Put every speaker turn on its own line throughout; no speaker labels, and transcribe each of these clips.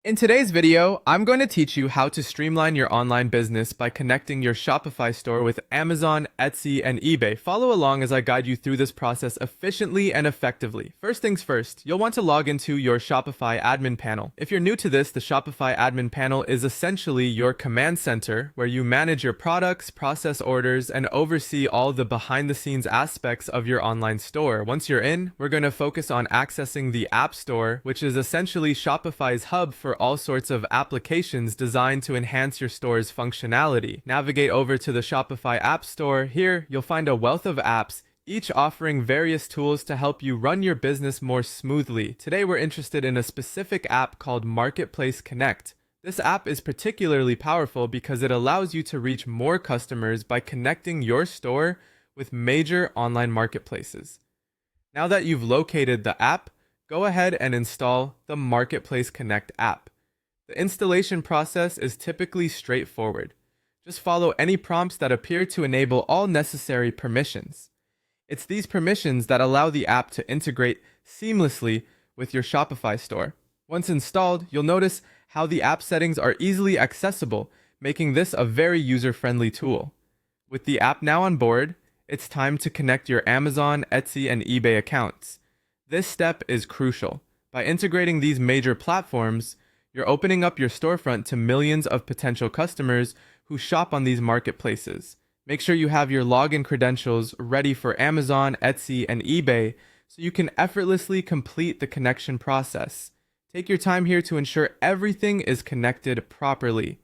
In today's video, I'm going to teach you how to streamline your online business by connecting your Shopify store with Amazon, Etsy, and eBay. Follow along as I guide you through this process efficiently and effectively. First things first, you'll want to log into your Shopify admin panel. If you're new to this, the Shopify admin panel is essentially your command center where you manage your products, process orders, and oversee all the behind-the-scenes aspects of your online store. Once you're in, we're going to focus on accessing the App Store, which is essentially Shopify's hub for all sorts of applications designed to enhance your store's functionality. Navigate over to the Shopify App Store. Here, you'll find a wealth of apps, each offering various tools to help you run your business more smoothly. Today, we're interested in a specific app called Marketplace Connect. This app is particularly powerful because it allows you to reach more customers by connecting your store with major online marketplaces. Now that you've located the app, go ahead and install the Marketplace Connect app. The installation process is typically straightforward. Just follow any prompts that appear to enable all necessary permissions. It's these permissions that allow the app to integrate seamlessly with your Shopify store. Once installed, you'll notice how the app settings are easily accessible, making this a very user-friendly tool. With the app now on board, it's time to connect your Amazon, Etsy, and eBay accounts. This step is crucial. By integrating these major platforms, you're opening up your storefront to millions of potential customers who shop on these marketplaces. Make sure you have your login credentials ready for Amazon, Etsy, and eBay so you can effortlessly complete the connection process. Take your time here to ensure everything is connected properly.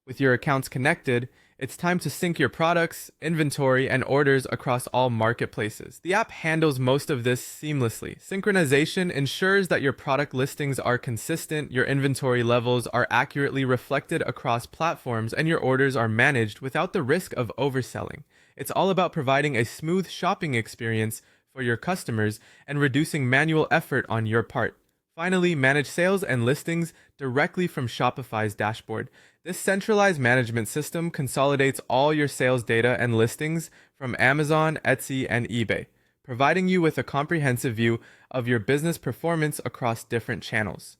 With your accounts connected, it's time to sync your products, inventory, and orders across all marketplaces. The app handles most of this seamlessly. Synchronization ensures that your product listings are consistent, your inventory levels are accurately reflected across platforms, and your orders are managed without the risk of overselling. It's all about providing a smooth shopping experience for your customers and reducing manual effort on your part. Finally, manage sales and listings directly from Shopify's dashboard. This centralized management system consolidates all your sales data and listings from Amazon, Etsy, and eBay, providing you with a comprehensive view of your business performance across different channels.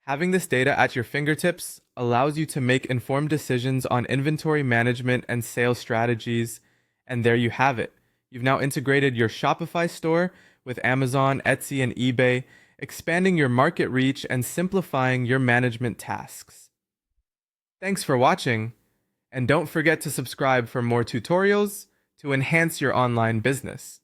Having this data at your fingertips allows you to make informed decisions on inventory management and sales strategies, and there you have it. You've now integrated your Shopify store with Amazon, Etsy, and eBay, expanding your market reach and simplifying your management tasks. Thanks for watching, and don't forget to subscribe for more tutorials to enhance your online business.